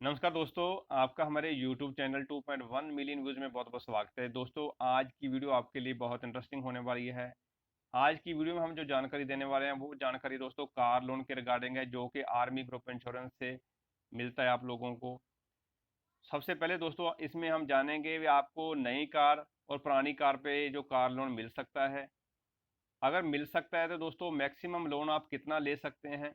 नमस्कार दोस्तों, आपका हमारे YouTube चैनल 2.1 मिलियन व्यूज़ में बहुत बहुत स्वागत है। दोस्तों, आज की वीडियो आपके लिए बहुत इंटरेस्टिंग होने वाली है। आज की वीडियो में हम जो जानकारी देने वाले हैं वो जानकारी दोस्तों कार लोन के रिगार्डिंग है, जो कि आर्मी ग्रुप इंश्योरेंस से मिलता है आप लोगों को। सबसे पहले दोस्तों इसमें हम जानेंगे कि आपको नई कार और पुरानी कार पे जो कार लोन मिल सकता है। अगर मिल सकता है तो दोस्तों मैक्सिमम लोन आप कितना ले सकते हैं,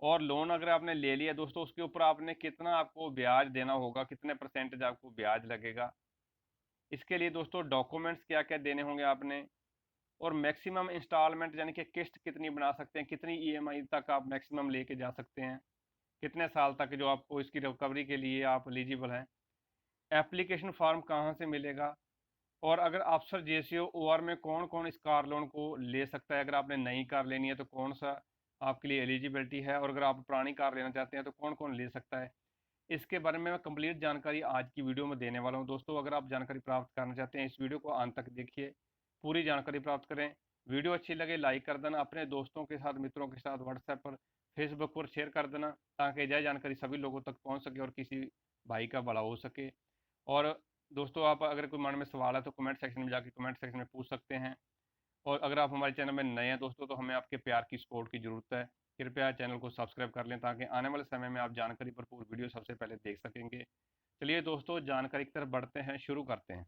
और लोन अगर आपने ले लिया दोस्तों उसके ऊपर आपने कितना आपको ब्याज देना होगा, कितने परसेंटेज आपको ब्याज लगेगा। इसके लिए दोस्तों डॉक्यूमेंट्स क्या क्या देने होंगे आपने, और मैक्सिमम इंस्टॉलमेंट यानी कि किस्त कितनी बना सकते हैं, कितनी ईएमआई तक आप मैक्सिमम लेके जा सकते हैं, कितने साल तक जो आपको इसकी रिकवरी के लिए आप एलिजिबल हैं। एप्लीकेशन फॉर्म कहाँ से मिलेगा, और अगर अफसर जेसीओ ओआर में कौन कौन इस कार लोन को ले सकता है। अगर आपने नई कार लेनी है तो कौन सा आपके लिए एलिजिबिलिटी है, और अगर आप पुरानी कार लेना चाहते हैं तो कौन कौन ले सकता है। इसके बारे में मैं कंप्लीट जानकारी आज की वीडियो में देने वाला हूं। दोस्तों, अगर आप जानकारी प्राप्त करना चाहते हैं इस वीडियो को अंत तक देखिए, पूरी जानकारी प्राप्त करें। वीडियो अच्छी लगे लाइक कर देना, अपने दोस्तों के साथ मित्रों के साथ व्हाट्सएप पर फेसबुक पर शेयर कर देना, ताकि यह जानकारी सभी लोगों तक पहुंच सके और किसी भाई का भला हो सके। और दोस्तों, आप अगर कोई मन में सवाल है तो कमेंट सेक्शन में जाके कमेंट सेक्शन में पूछ सकते हैं। और अगर आप हमारे चैनल में नए हैं दोस्तों तो हमें आपके प्यार की सपोर्ट की ज़रूरत है। कृपया चैनल को सब्सक्राइब कर लें, ताकि आने वाले समय में आप जानकारी भरपूर वीडियो सबसे पहले देख सकेंगे। चलिए दोस्तों, जानकारी की तरफ बढ़ते हैं, शुरू करते हैं।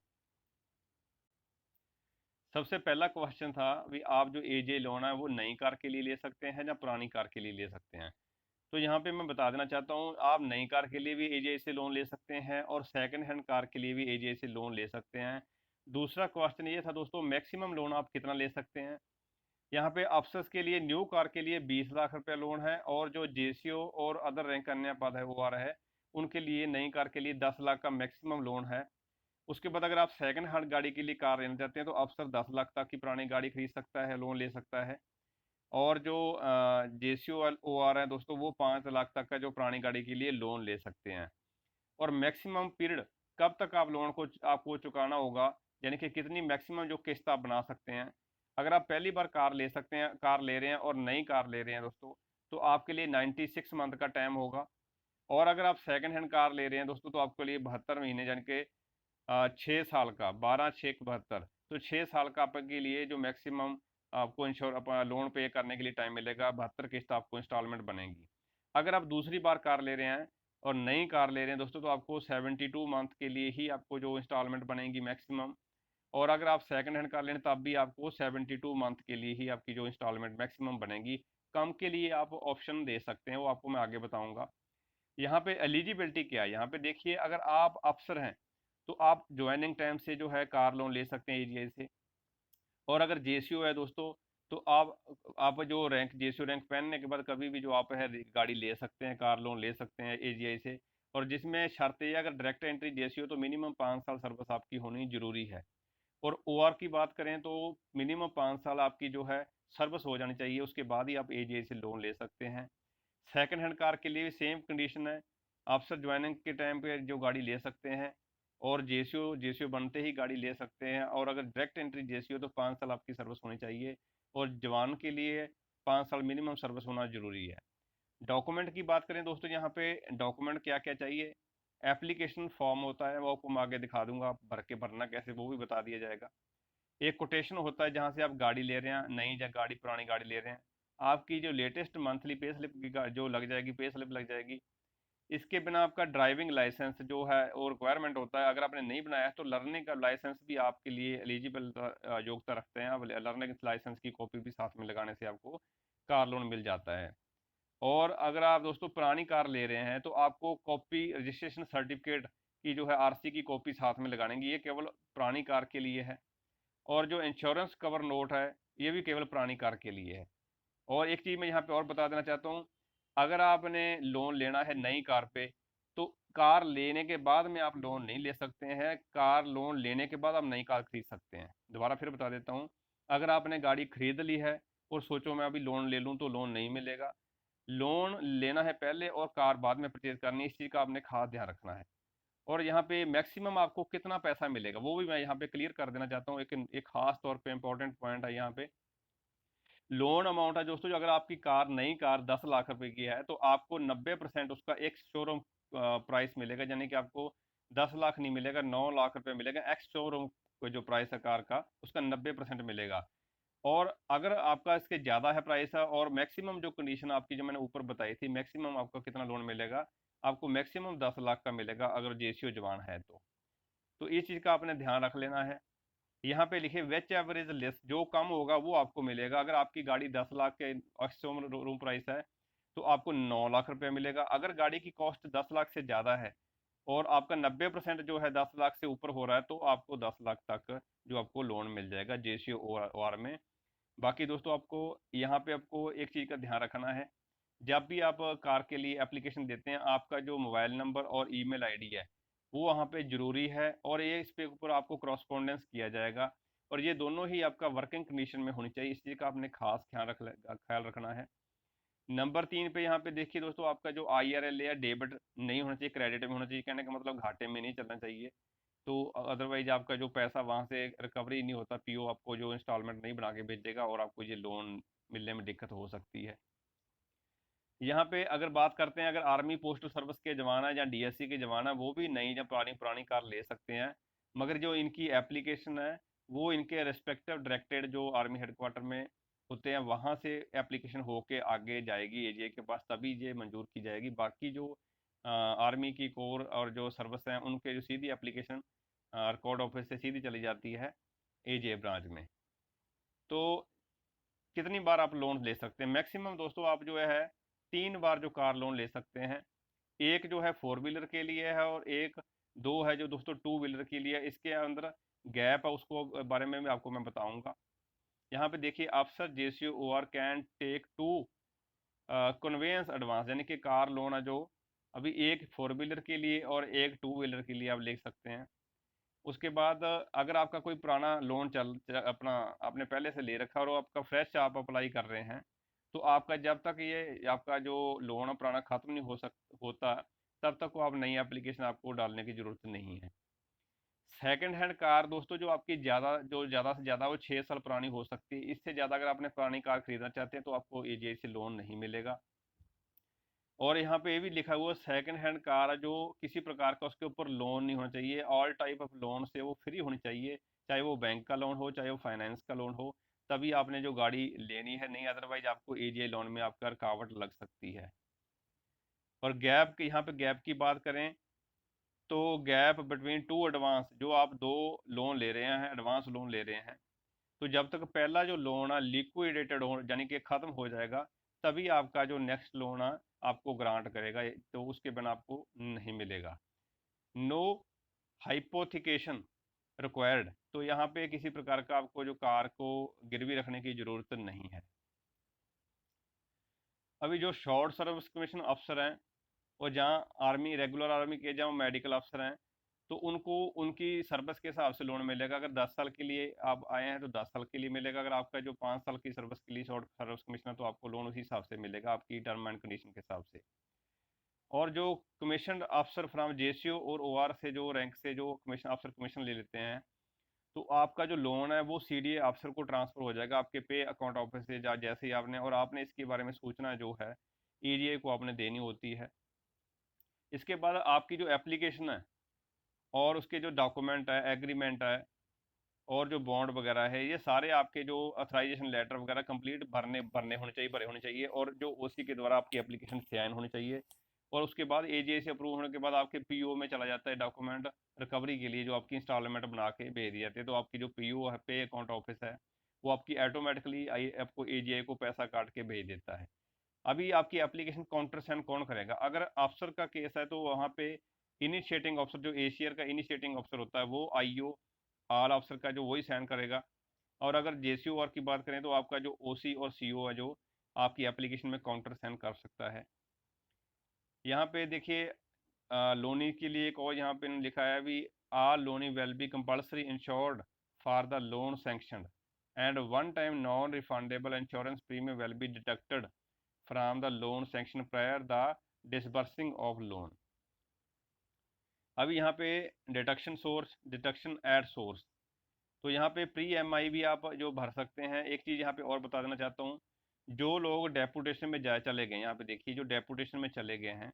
सबसे पहला क्वेश्चन था भी आप जो एजे लोन है वो नई कार के लिए ले सकते हैं या पुरानी कार के लिए ले सकते हैं। तो यहाँ पे मैं बता देना चाहता हूँ, आप नई कार के लिए भी एजे से लोन ले सकते हैं और सेकंड हैंड कार के लिए भी एजे से लोन ले सकते हैं। दूसरा क्वेश्चन ये था दोस्तों, मैक्सिमम लोन आप कितना ले सकते हैं। यहाँ पे अफसर्स के लिए न्यू कार के लिए 20 लाख रुपए लोन है, और जो जेसीओ और अदर रैंक अन्य पद है वो आ रहा है, उनके लिए नई कार के लिए 10 लाख का मैक्सिमम लोन है। उसके बाद अगर आप सेकंड हैंड गाड़ी के लिए कार लेना चाहते हैं तो अफसर 10 लाख तक की पुरानी गाड़ी खरीद सकता है, लोन ले सकता है। और जो जेसीओ ओ आर है दोस्तों, वो 5 लाख तक का जो पुरानी गाड़ी के लिए लोन ले सकते हैं। और मैक्सिमम पीरियड कब तक आप लोन को आपको चुकाना होगा, यानी कि कितनी मैक्सिमम जो किस्त आप बना सकते हैं। अगर आप पहली बार कार ले सकते हैं, कार ले रहे हैं और नई कार ले रहे हैं दोस्तों, तो आपके लिए 96 मंथ का टाइम होगा। और अगर आप सेकंड हैंड कार ले रहे हैं दोस्तों तो आपके लिए 72 महीने, यानी कि 6 साल का, 12 6 72, तो 6 साल का आपके लिए जो मैक्सिमम आपको इंश्योर अपना लोन पे करने के लिए टाइम मिलेगा, 72 किस्त आपको इंस्टॉलमेंट बनेगी। अगर आप दूसरी बार कार ले रहे हैं और नई कार ले रहे हैं दोस्तों, तो आपको 72 मंथ के लिए ही आपको जो इंस्टॉलमेंट बनेगी मैक्सिमम। और अगर आप सेकंड हैंड कार लें तब भी आपको 72 मंथ के लिए ही आपकी जो इंस्टॉलमेंट मैक्सिमम बनेगी। कम के लिए आप ऑप्शन दे सकते हैं, वो आपको मैं आगे बताऊंगा। यहाँ पे एलिजिबिलिटी क्या है, यहाँ पे देखिए, अगर आप अफसर हैं तो आप ज्वाइनिंग टाइम से जो है कार लोन ले सकते हैं एजीआई से। और अगर जेसीओ है दोस्तों, तो आप जो रैंक जेसीओ रैंक पहनने के बाद कभी भी जो आप है गाड़ी ले सकते हैं, कार लोन ले सकते हैं एजीआई से। और जिसमें शर्त है, अगर डायरेक्ट एंट्री जेसीओ तो मिनिमम 5 साल सर्विस आपकी होनी जरूरी है। और ओआर की बात करें तो मिनिमम 5 साल आपकी जो है सर्विस हो जानी चाहिए, उसके बाद ही आप एजीआई से लोन ले सकते हैं। सेकंड हैंड कार के लिए भी सेम कंडीशन है, अफसर ज्वाइनिंग के टाइम पे जो गाड़ी ले सकते हैं, और जेसीओ जेसीओ बनते ही गाड़ी ले सकते हैं। और अगर डायरेक्ट एंट्री जेसीओ तो 5 साल आपकी सर्विस होनी चाहिए, और जवान के लिए 5 साल मिनिमम सर्विस होना जरूरी है। डॉक्यूमेंट की बात करें दोस्तों, यहाँ पे डॉक्यूमेंट क्या क्या चाहिए। एप्लीकेशन फॉर्म होता है, वो आपको मैं आगे दिखा दूंगा, आप भर के भरना कैसे वो भी बता दिया जाएगा। एक कोटेशन होता है जहाँ से आप गाड़ी ले रहे हैं, नई या गाड़ी पुरानी गाड़ी ले रहे हैं, आपकी जो लेटेस्ट मंथली पे स्लिप की जो लग जाएगी, पे स्लिप लग जाएगी। इसके बिना आपका ड्राइविंग लाइसेंस जो है वो रिक्वायरमेंट होता है। अगर आपने नहीं बनाया है तो लर्निंग का लाइसेंस भी आपके लिए एलिजिबल योग्यता रखते हैं। अब लर्निंग लाइसेंस की कॉपी भी साथ में लगाने से आपको कार लोन मिल जाता है। और अगर आप दोस्तों पुरानी कार ले रहे हैं तो आपको कॉपी रजिस्ट्रेशन सर्टिफिकेट की जो है आरसी की कॉपी साथ में लगानेंगी, ये केवल पुरानी कार के लिए है। और जो इंश्योरेंस कवर नोट है ये भी केवल पुरानी कार के लिए है। और एक चीज़ मैं यहाँ पे और बता देना चाहता हूँ, अगर आपने लोन लेना है नई कार पे तो कार लेने के बाद में आप लोन नहीं ले सकते हैं, कार लोन लेने के बाद आप नई कार खरीद सकते हैं। दोबारा फिर बता देता हूँ, अगर आपने गाड़ी खरीद ली है और सोचो मैं अभी लोन ले लूँ तो लोन नहीं मिलेगा। लोन लेना है पहले और कार बाद में परचेज करनी है, इस चीज़ का आपने खास ध्यान रखना है। और यहाँ पे मैक्सिमम आपको कितना पैसा मिलेगा वो भी मैं यहाँ पे क्लियर कर देना चाहता हूँ। एक एक खास तौर पे इंपॉर्टेंट पॉइंट है यहाँ पे। लोन अमाउंट है दोस्तों, जो अगर आपकी कार नई कार 10 लाख रुपए की है तो आपको 90% उसका एक्स शोरूम प्राइस मिलेगा, यानी कि आपको 10 लाख नहीं मिलेगा, 9 लाख रुपए मिलेगा। एक्स शोरूम को जो प्राइस है कार का उसका 90% मिलेगा। और अगर आपका इसके ज़्यादा है प्राइस है, और मैक्सिमम जो कंडीशन आपकी जो मैंने ऊपर बताई थी, मैक्सिमम आपको कितना लोन मिलेगा, आपको मैक्सिमम 10 लाख का मिलेगा अगर जेसीओ जवान है तो इस चीज़ का आपने ध्यान रख लेना है। यहाँ पे लिखे वेच एवरेज लेस, जो कम होगा वो आपको मिलेगा। अगर आपकी गाड़ी 10 लाख के एक्सटर्म रूम प्राइस है तो आपको 9 लाख रुपए मिलेगा। अगर गाड़ी की कॉस्ट 10 लाख से ज़्यादा है और आपका 90% जो है 10 लाख से ऊपर हो रहा है तो आपको 10 लाख तक जो आपको लोन मिल जाएगा जेसीओ ओ आर में। बाकी दोस्तों आपको यहाँ पे आपको एक चीज़ का ध्यान रखना है, जब भी आप कार के लिए एप्लीकेशन देते हैं, आपका जो मोबाइल नंबर और ईमेल आईडी है वो वहाँ पे ज़रूरी है, और ये इस पे ऊपर आपको करस्पॉन्डेंस किया जाएगा, और ये दोनों ही आपका वर्किंग कंडीशन में होनी चाहिए। इस चीज़ का आपने खास ख्याल रखना है। नंबर 3 पे यहाँ पे देखिए दोस्तों, आपका जो IRL है डेबिट नहीं होना चाहिए, क्रेडिट में होना चाहिए। कहने का मतलब घाटे में नहीं चलना चाहिए। तो अदरवाइज आपका जो पैसा वहाँ से रिकवरी नहीं होता, पीओ आपको जो इंस्टॉलमेंट नहीं बना के भेजेगा और आपको ये लोन मिलने में दिक्कत हो सकती है। यहाँ पे अगर बात करते हैं, अगर आर्मी पोस्टल सर्विस के जवान है या डीएससी के जवान है, वो भी नई या पुरानी पुरानी कार ले सकते हैं, मगर जो इनकी एप्लीकेशन है वो इनके रेस्पेक्टिव डायरेक्टेड जो आर्मी हेडक्वार्टर में होते हैं वहाँ से एप्लीकेशन होके आगे जाएगी एजीए के पास, तभी ये मंजूर की जाएगी। बाकी जो आर्मी की कोर और जो सर्विस हैं उनके जो सीधी एप्लीकेशन रिकॉर्ड ऑफिस से सीधी चली जाती है एजीए ब्रांच में। तो कितनी बार आप लोन ले सकते हैं? मैक्सिमम दोस्तों आप जो है 3 बार जो कार लोन ले सकते हैं। एक जो है 4 व्हीलर के लिए है, और एक दो है जो दोस्तों 2 व्हीलर के लिए। इसके अंदर गैप है, उसको बारे में भी आपको मैं बताऊंगा। यहाँ पे देखिए, अफसर JCO O R can take to conveyance advance, यानी कि कार लोन है जो अभी एक 4 व्हीलर के लिए और एक 2 व्हीलर के लिए आप ले सकते हैं। उसके बाद अगर आपका कोई पुराना लोन अपना आपने पहले से ले रखा और वो आपका फ्रेश आप अप्लाई कर रहे हैं, तो आपका जब तक ये आपका जो लोन है पुराना ख़त्म नहीं होता, तब तक वो आप नई एप्लीकेशन आपको डालने की ज़रूरत नहीं है। सेकंड हैंड कार दोस्तों, जो आपकी ज़्यादा से ज़्यादा वो 6 साल पुरानी हो सकती है। इससे ज़्यादा अगर आपने पुरानी कार खरीदना चाहते हैं तो आपको एजीआई से लोन नहीं मिलेगा। और यहाँ पे ये भी लिखा हुआ सेकंड हैंड कार है जो किसी प्रकार का उसके ऊपर लोन नहीं होना चाहिए, ऑल टाइप ऑफ लोन से वो फ्री होनी चाहिए, चाहे वो बैंक का लोन हो चाहे वो फाइनेंस का लोन हो, तभी आपने जो गाड़ी लेनी है। नहीं अदरवाइज आपको एजीआई लोन में आपका रुकावट लग सकती है। और गैप यहाँ पे गैप की बात करें तो गैप बिटवीन टू एडवांस, जो आप दो लोन ले रहे हैं, एडवांस लोन ले रहे हैं, तो जब तक पहला जो लोन है लिक्विडेटेड हो यानी कि ख़त्म हो जाएगा, तभी आपका जो नेक्स्ट लोन है आपको ग्रांट करेगा, तो उसके बिना आपको नहीं मिलेगा। नो हाइपोथिकेशन रिक्वायर्ड, तो यहाँ पे किसी प्रकार का आपको जो कार को गिरवी रखने की ज़रूरत नहीं है। अभी जो शॉर्ट सर्विस कमीशन अफसर हैं, और जहाँ आर्मी रेगुलर आर्मी के जहाँ मेडिकल अफसर हैं, तो उनको उनकी सर्विस के हिसाब से लोन मिलेगा। अगर 10 साल के लिए आप आए हैं तो 10 साल के लिए मिलेगा। अगर आपका जो 5 साल की सर्विस के लिए शॉर्ट सर्विस कमीशन है तो आपको लोन उसी हिसाब से मिलेगा, आपकी टर्म एंड कंडीशन के हिसाब से। और जो कमीशन अफसर फ्रॉम जेसीओ और ओआर से जो रैंक से जो कमीशन अफसर कमीशन ले लेते हैं, तो आपका जो लोन है वो सीडीए अफसर को ट्रांसफर हो जाएगा आपके पे अकाउंट ऑफिस से, जैसे ही आपने और आपने इसके बारे में सूचना जो है ईडीए को आपने देनी होती है। इसके बाद आपकी जो एप्लीकेशन है और उसके जो डॉक्यूमेंट है, एग्रीमेंट है और जो बॉन्ड वगैरह है, ये सारे आपके जो अथराइजेशन लेटर वगैरह कंप्लीट भरने भरने होने चाहिए भरे होने चाहिए, और जो ओसी के द्वारा आपकी एप्लीकेशन साइन होनी चाहिए। और उसके बाद एजीआई से अप्रूव होने के बाद आपके पीओ में चला जाता है डॉक्यूमेंट रिकवरी के लिए, जो आपकी इंस्टॉलमेंट बना के भेज दिए जाते हैं। तो आपकी जो पीओ है, पे अकाउंट ऑफिस है, वो आपकी ऑटोमेटिकली आपको एजीआई को पैसा काट के भेज देता है। अभी आपकी एप्लीकेशन काउंटर साइन कौन करेगा? अगर अफसर का केस है तो वहाँ पे इनिशिएटिंग अफसर, जो एशियर का इनिशिएटिंग अफसर होता है, वो आईओ आल अफसर का जो वही साइन करेगा। और अगर जेसीओ आर की बात करें तो आपका जो ओसी और सीओ है जो आपकी एप्लीकेशन में काउंटर साइन कर सकता है। यहाँ पे देखिए लोनी के लिए एक और यहाँ पे लिखा है भी, all loanee will be compulsory insured for the loan sanction and one time non refundable insurance premium will be deducted from the loan sanction prior the disbursing of loan. अभी यहाँ पे deduction source, deduction at source, तो यहाँ पे pre EMI भी आप जो भर सकते हैं। एक चीज़ यहाँ पे और बता देना चाहता हूँ, जो लोग डेपुटेशन में चले गए, यहाँ पे देखिए जो डेपुटेशन में चले गए हैं,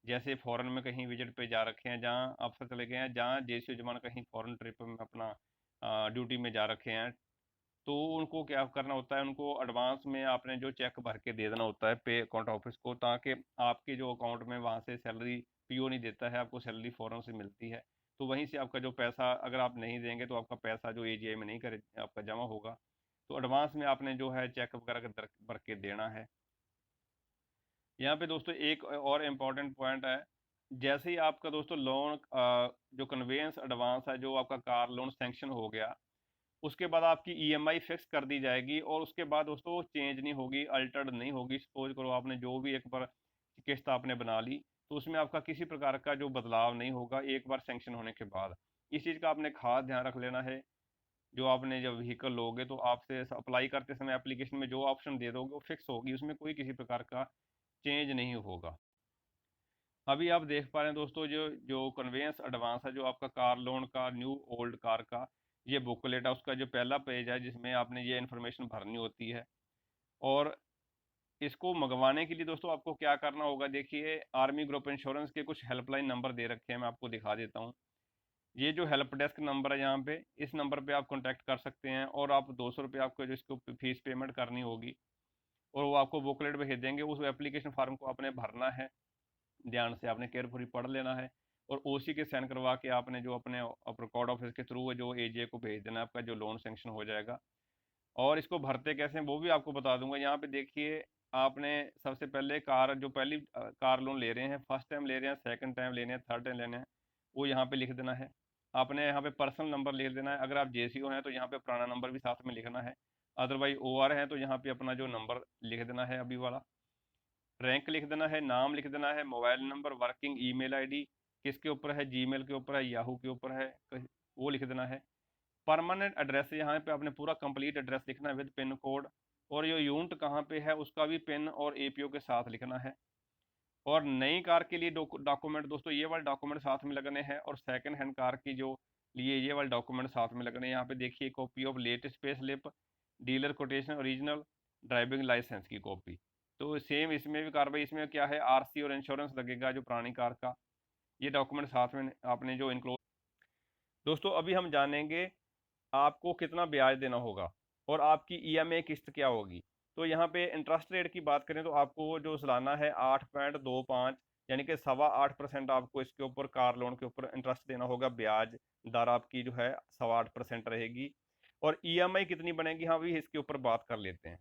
जैसे फॉरेन में कहीं विजिट पे जा रखे हैं, जहाँ अफसर चले गए हैं, जहाँ JCO जवान कहीं फॉरेन ट्रिप में अपना ड्यूटी में जा रखे हैं, तो उनको क्या करना होता है, उनको एडवांस में आपने जो चेक भर के दे देना होता है पे अकाउंट ऑफिस को, ताकि आपके जो अकाउंट में वहाँ से सैलरी PO नहीं देता है, आपको सैलरी फौरन से मिलती है। तो वहीं से आपका जो पैसा, अगर आप नहीं देंगे तो आपका पैसा जो AGI में नहीं करे आपका जमा होगा। तो एडवांस में आपने जो है चेक वगैरह भर के देना है। यहाँ पे दोस्तों एक और इम्पॉर्टेंट पॉइंट है, जैसे ही आपका दोस्तों लोन जो कन्वेंस एडवांस है, जो आपका कार लोन सेंक्शन हो गया, उसके बाद आपकी EMI फिक्स कर दी जाएगी, और उसके बाद दोस्तों वो चेंज नहीं होगी, अल्टर्ड नहीं होगी। सपोज करो आपने जो भी एक बार किस्त आपने बना ली, तो उसमें आपका किसी प्रकार का जो बदलाव नहीं होगा एक बार सेंक्शन होने के बाद। इस चीज़ का आपने खास ध्यान रख लेना है। जो आपने जब व्हीकल लोगे तो आपसे अप्लाई करते समय एप्लीकेशन में जो ऑप्शन दे दोगे वो फिक्स होगी, उसमें कोई किसी प्रकार का चेंज नहीं होगा। अभी आप देख पा रहे हैं दोस्तों, जो जो कन्वेंस एडवांस है, जो आपका कार लोन का न्यू ओल्ड कार का ये बुकलेट है, उसका जो पहला पेज है जिसमें आपने ये इन्फॉर्मेशन भरनी होती है। और इसको मंगवाने के लिए दोस्तों आपको क्या करना होगा, देखिए आर्मी ग्रुप इंश्योरेंस के कुछ हेल्पलाइन नंबर दे रखे हैं, मैं आपको दिखा देता हूँ। ये जो हेल्प डेस्क नंबर है यहाँ पे, इस नंबर पे आप कॉन्टैक्ट कर सकते हैं, और आप 200 रुपये आपको जो इसको फीस पेमेंट करनी होगी, और वो आपको बुकलेट भेज देंगे। उस एप्लीकेशन फॉर्म को आपने भरना है, ध्यान से आपने केयरफुली पढ़ लेना है, और OC के साइन करवा के आपने जो अपने रिकॉर्ड ऑफिस के थ्रू जो AGI को भेज देना है, आपका जो लोन सेंक्शन हो जाएगा। और इसको भरते कैसे हैं वो भी आपको बता दूंगा। यहाँ पे देखिए, आपने सबसे पहले कार जो पहली कार लोन ले रहे हैं, फर्स्ट टाइम ले रहे हैं, सेकंड टाइम लेने हैं, थर्ड टाइम लेने हैं, वो यहाँ पे लिख देना है। आपने यहाँ पे पर्सनल नंबर लिख देना है। अगर आप JCO हैं तो यहाँ पे पुराना नंबर भी साथ में लिखना है। अदरवाइज OR है तो यहाँ पे अपना जो नंबर लिख देना है अभी वाला। रैंक लिख देना है, नाम लिख देना है, mobile number, working email ID किसके ऊपर है, जीमेल के ऊपर है, याहू के ऊपर है, वो लिख देना है। परमानेंट एड्रेस यहाँ पे आपने पूरा कंप्लीट एड्रेस लिखना है विद पिन कोड, और ये यूनिट कहाँ पे है उसका भी पिन और APO के साथ लिखना है। और नई कार के लिए डॉक्यूमेंट दोस्तों ये वाले डॉक्यूमेंट साथ में लगने हैं, और सेकंड हैंड कार की जो लिए ये वाले डॉक्यूमेंट साथ में लगने हैं। यहाँ पे देखिए copy of latest pay slip, dealer quotation original, driving licence की कॉपी। तो सेम इसमें भी कार्रवाई, इसमें क्या है, RC और इंश्योरेंस लगेगा जो पुरानी कार का। ये डॉक्यूमेंट साथ में आपने जो इनक्लोज। दोस्तों अभी हम जानेंगे आपको कितना ब्याज देना होगा और आपकी EMI किस्त क्या होगी। तो यहाँ पे इंटरेस्ट रेट की बात करें तो आपको जो सालाना है 8.25 यानी कि 8.25% आपको इसके ऊपर कार लोन के ऊपर इंटरेस्ट देना होगा। ब्याज दर आपकी जो है 8.25% रहेगी। और EMI कितनी बनेगी, हाँ भी इसके ऊपर बात कर लेते हैं।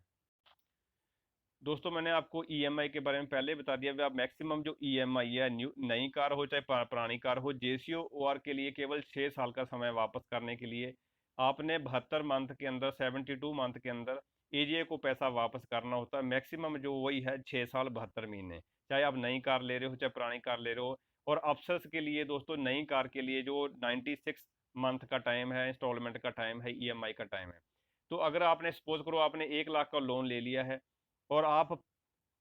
दोस्तों मैंने आपको EMI के बारे में पहले बता दिया। आप मैक्सिमम जो EMI है, नई कार हो चाहे पुरानी कार हो, JCO OR के लिए केवल 6 साल का समय वापस करने के लिए आपने 72 मंथ के अंदर, 72 मंथ के अंदर AGI को पैसा वापस करना होता है। मैक्सिमम जो वही है 6 साल 72 महीने, चाहे आप नई कार ले रहे हो चाहे पुरानी कार ले रहे हो। और अफसर्स के लिए दोस्तों नई कार के लिए जो 96 मंथ का टाइम है, इंस्टॉलमेंट का टाइम है, EMI का टाइम है। तो अगर आपने सपोज करो आपने 1 लाख का लोन ले लिया है, और आप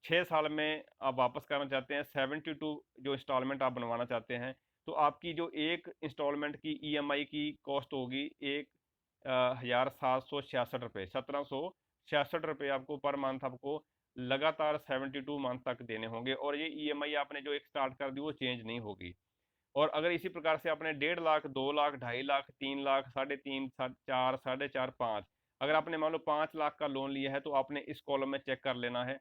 6 साल में आप वापस करना चाहते हैं, 72 जो इंस्टॉलमेंट आप बनवाना चाहते हैं, तो आपकी जो एक इंस्टॉलमेंट की EMI की कॉस्ट होगी 1,766 रुपये, 1,766 रुपये आपको पर मंथ आपको लगातार 72 मंथ तक देने होंगे। और ये EMI आपने जो एक स्टार्ट कर दी वो चेंज नहीं होगी। और अगर इसी प्रकार से आपने 1.5 लाख, 2 लाख, 2.5 लाख, 3 लाख, 3.5, 4, 4.5, 5, अगर आपने मान लो 5 लाख का लोन लिया है, तो आपने इस कॉलम में चेक कर लेना है।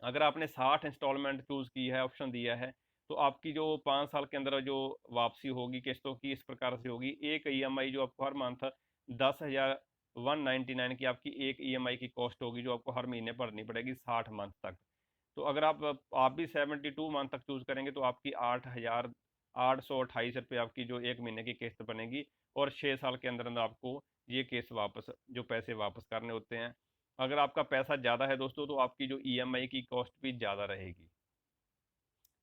अगर आपने 60 इंस्टॉलमेंट चूज की है, ऑप्शन दिया है, तो आपकी जो 5 साल के अंदर जो वापसी होगी किस्तों की इस प्रकार से होगी। एक EMI जो आपको हर मंथ 10,199 की आपकी एक EMI की कॉस्ट होगी, जो आपको हर महीने भरनी पड़ेगी 60 मंथ तक। तो अगर आप भी 72 मंथ तक चूज करेंगे तो आपकी 8,828 रुपये आपकी जो एक महीने की किस्त बनेगी। और 6 साल के अंदर अंदर आपको ये केस वापस, जो पैसे वापस करने होते हैं। अगर आपका पैसा ज़्यादा है दोस्तों तो आपकी जो EMI की कॉस्ट भी ज़्यादा रहेगी।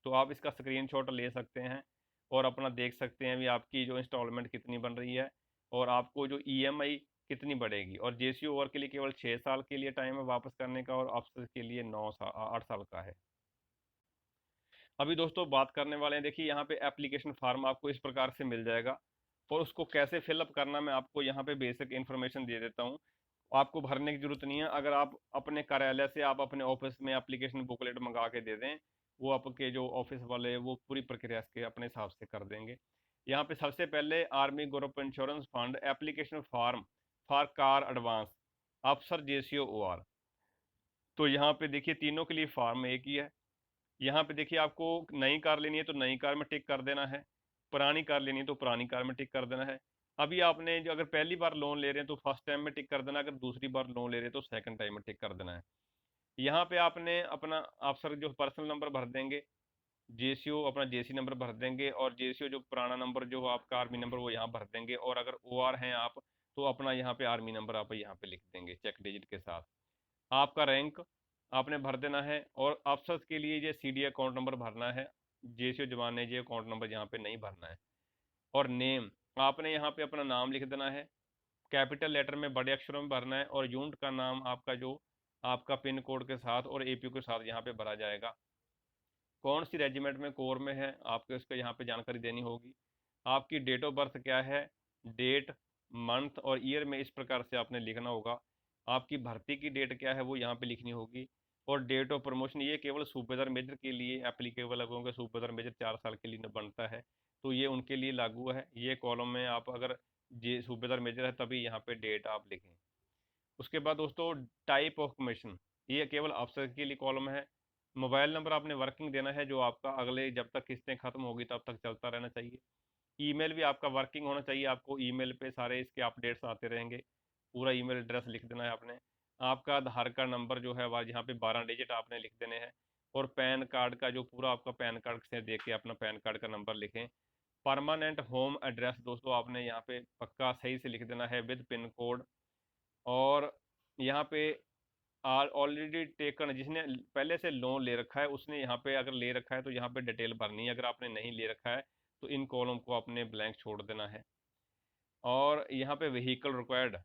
तो आप इसका स्क्रीनशॉट ले सकते हैं और अपना देख सकते हैं भी आपकी जो इंस्टॉलमेंट कितनी बन रही है, और आपको जो EMI कितनी बढ़ेगी। और JCO ओवर के लिए केवल 6 साल के लिए टाइम है वापस करने का, और अफसर के लिए 8 साल का है। अभी दोस्तों बात करने वाले हैं, देखिए यहाँ पे एप्लीकेशन फार्म आपको इस प्रकार से मिल जाएगा। और उसको कैसे फिलअप करना मैं आपको यहाँ पे बेसिक इन्फॉर्मेशन दे देता हूँ। आपको भरने की जरूरत नहीं है। अगर आप अपने कार्यालय से आप अपने ऑफिस में एप्लीकेशन बुकलेट मंगा के दे दें, वो आपके जो ऑफिस वाले हैं, वो पूरी प्रक्रिया इसके अपने हिसाब से कर देंगे। यहाँ पे सबसे पहले army group insurance fund application form for car advance अफसर JCOR। तो यहाँ पे देखिए तीनों के लिए फॉर्म एक ही है। यहाँ पे देखिए आपको नई कार लेनी है तो नई कार में टिक कर देना है, पुरानी कार लेनी है तो पुरानी कार में टिक कर देना है। अभी आपने जो अगर पहली बार लोन ले रहे हैं तो फर्स्ट टाइम में टिक कर देना, अगर दूसरी बार लोन ले रहे हैं तो सेकंड टाइम में टिक कर देना है। यहाँ पे आपने अपना अफसर जो पर्सनल नंबर भर देंगे, JCO अपना JC नंबर भर देंगे, और JCO जो पुराना नंबर जो आपका आर्मी नंबर वो यहाँ भर देंगे, और अगर OR हैं आप तो अपना यहाँ पे आर्मी नंबर आप यहाँ पे लिख देंगे चेक डिजिट के साथ। आपका रैंक आपने भर देना है, और अफसर्स के लिए ये CD अकाउंट नंबर भरना है, JCO जवान ने ये अकाउंट नंबर यहाँ पे नहीं भरना है। और नेम आपने यहाँ पे अपना नाम लिख देना है, कैपिटल लेटर में बड़े अक्षरों में भरना है, और यूनिट का नाम आपका जो आपका पिन कोड के साथ और APO के साथ यहाँ पे भरा जाएगा। कौन सी रेजिमेंट में कोर में है आपको इसका यहाँ पे जानकारी देनी होगी। आपकी डेट ऑफ बर्थ क्या है, डेट मंथ और ईयर में इस प्रकार से आपने लिखना होगा। आपकी भर्ती की डेट क्या है वो यहाँ पे लिखनी होगी। और डेट ऑफ प्रमोशन ये केवल सूबेदार मेजर के लिए एप्लीकेबल है, क्योंकि सूबेदार मेजर 4 साल के लिए बनता है, तो ये उनके लिए लागू है। ये कॉलम में आप अगर जे सूबेदार मेजर है तभी यहाँ पे डेट आप लिखें। उसके बाद दोस्तों टाइप ऑफ कमीशन, ये केवल अफसर के लिए कॉलम है। मोबाइल नंबर आपने वर्किंग देना है, जो आपका अगले जब तक किस्तें खत्म होगी तब तक चलता रहना चाहिए। ईमेल भी आपका वर्किंग होना चाहिए, आपको ईमेल पे सारे इसके अपडेट्स आते रहेंगे। पूरा ईमेल एड्रेस लिख देना है आपने। आपका आधार कार्ड नंबर जो है वह यहाँ पे 12 डिजिट आपने लिख देने हैं। और पैन कार्ड का जो पूरा आपका पैन कार्ड से देख के अपना पैन कार्ड का नंबर लिखें। परमानेंट होम एड्रेस दोस्तों आपने यहाँ पे पक्का सही से लिख देना है विद पिन कोड। और यहाँ पे ऑलरेडी टेकन, जिसने पहले से लोन ले रखा है उसने यहाँ पे अगर ले रखा है तो यहाँ पे डिटेल भरनी है। अगर आपने नहीं ले रखा है तो इन कॉलम को आपने ब्लैंक छोड़ देना है। और यहाँ पे व्हीकल रिक्वायर्ड,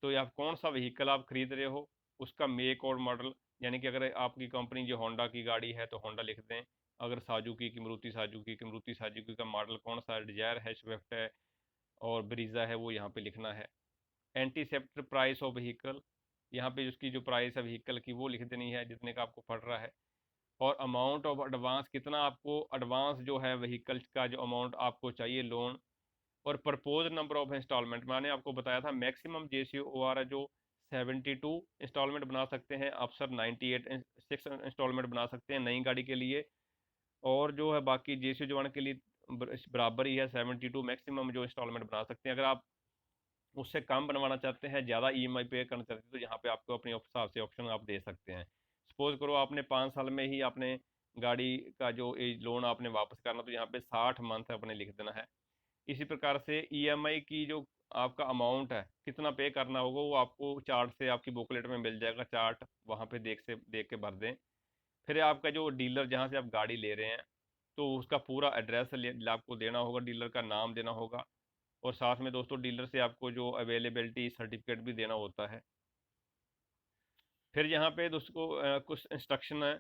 तो आप कौन सा व्हीकल आप खरीद रहे हो उसका मेक और मॉडल, यानी कि अगर आपकी कंपनी जो होंडा की गाड़ी है तो होंडा लिख दें। अगर साजुकी की मारुति साजुकी की मारुति साजुकी का मॉडल कौन सा है, डिजायर है, स्विफ्ट है और ब्रीजा है, वो यहाँ पे लिखना है। एंटीसेप्ट प्राइस ऑफ व्हीकल, यहाँ पे उसकी जो प्राइस है व्हीकल की वो लिख देनी है जितने का आपको पड़ रहा है। और अमाउंट ऑफ एडवांस, कितना आपको एडवांस जो है व्हीकल का जो अमाउंट आपको चाहिए लोन। और प्रपोज नंबर ऑफ इंस्टॉलमेंट, मैंने आपको बताया था मैक्सिमम JCOR है जो 72 इंस्टॉलमेंट बना सकते हैं, अफसर 98 इंस्टॉलमेंट बना सकते हैं नई गाड़ी के लिए। और जो है बाकी JCO जवान के लिए बराबर ही है, 72 मैक्सिमम जो इंस्टॉलमेंट बना सकते हैं। अगर आप उससे कम बनवाना चाहते हैं, ज़्यादा EMI पे करना चाहते हैं, तो यहाँ पे आपको अपने हिसाब से ऑप्शन आप दे सकते हैं। सपोज करो आपने 5 साल में ही आपने गाड़ी का जो लोन आपने वापस करना, तो यहाँ पे 60 मंथ अपने लिख देना है। इसी प्रकार से EMI की जो आपका अमाउंट है कितना पे करना होगा वो आपको चार्ट से आपकी बुकलेट में मिल जाएगा, चार्ट वहाँ पे देख के भर दें। फिर आपका जो डीलर जहाँ से आप गाड़ी ले रहे हैं तो उसका पूरा एड्रेस आपको देना होगा, डीलर का नाम देना होगा। और साथ में दोस्तों डीलर से आपको जो अवेलेबिलिटी सर्टिफिकेट भी देना होता है। फिर यहाँ पे दोस्तों कुछ इंस्ट्रक्शन है।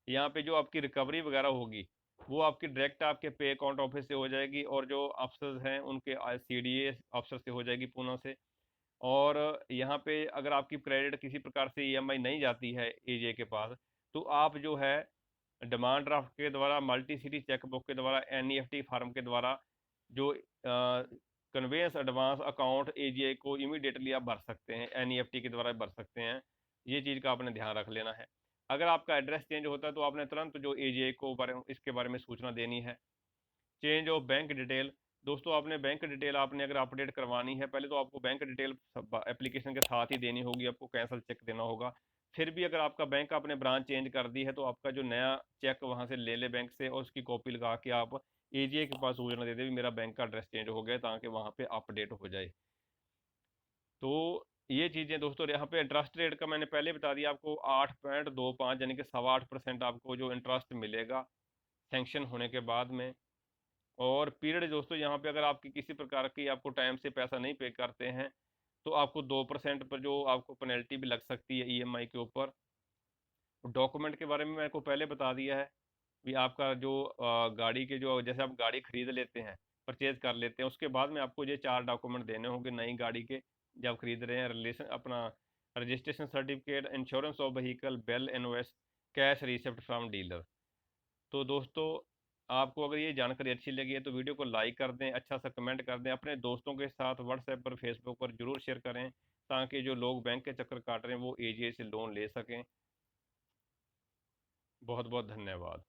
यहाँ पे जो आपकी रिकवरी वगैरह होगी वो आपकी डायरेक्ट आपके पे अकाउंट ऑफिस से हो जाएगी, और जो अफसर हैं उनके CDA अफसर से हो जाएगी पूना से। और यहाँ पे अगर आपकी क्रेडिट किसी प्रकार से EMI नहीं जाती है AJ के पास, तो आप जो है डिमांड ड्राफ्ट के द्वारा, मल्टी सिटी चेकबुक के द्वारा, NEFT फार्म के द्वारा जो कन्वेंस एडवांस अकाउंट AGI को इमीडिएटली आप भर सकते हैं, NEFT के द्वारा भर सकते हैं। ये चीज़ का आपने ध्यान रख लेना है। अगर आपका एड्रेस चेंज होता है तो आपने तुरंत जो AGI को इसके बारे में सूचना देनी है। चेंज ऑफ बैंक डिटेल, दोस्तों आपने बैंक डिटेल आपने अगर अपडेट करवानी है, पहले तो आपको बैंक डिटेल एप्लीकेशन के साथ ही देनी होगी, आपको कैंसिल चेक देना होगा। फिर भी अगर आपका बैंक आपने ब्रांच चेंज कर दी है तो आपका जो नया चेक वहाँ से ले ले बैंक से, और उसकी कॉपी लगा के आप AGI के पास सूचना दे दे भी मेरा बैंक का एड्रेस चेंज हो गया, ताकि वहाँ पे अपडेट हो जाए। तो ये चीज़ें दोस्तों, यहाँ पे इंटरेस्ट रेट का मैंने पहले बता दिया आपको, 8.25 यानी कि 8.25% आपको जो इंटरेस्ट मिलेगा सेंक्शन होने के बाद में। और पीरियड दोस्तों, यहाँ पे अगर आपकी किसी प्रकार की आपको टाइम से पैसा नहीं पे करते हैं तो आपको 2% पर जो आपको पेनल्टी भी लग सकती है EMI के ऊपर। डॉक्यूमेंट के बारे में मैंने को पहले बता दिया है भी, आपका जो गाड़ी के जो जैसे आप गाड़ी खरीद लेते हैं परचेज कर लेते हैं, उसके बाद में आपको ये 4 डॉक्यूमेंट देने होंगे नई गाड़ी के जब खरीद रहे हैं। रिलेशन अपना registration certificate, insurance of vehicle, bill invoice, cash receipt from dealer. तो दोस्तों, आपको अगर ये जानकारी अच्छी लगी है तो वीडियो को लाइक कर दें, अच्छा सा कमेंट कर दें, अपने दोस्तों के साथ व्हाट्सएप पर, फेसबुक पर जरूर शेयर करें ताकि जो लोग बैंक के चक्कर काट रहे हैं वो एजीए से लोन ले सकें। बहुत बहुत धन्यवाद।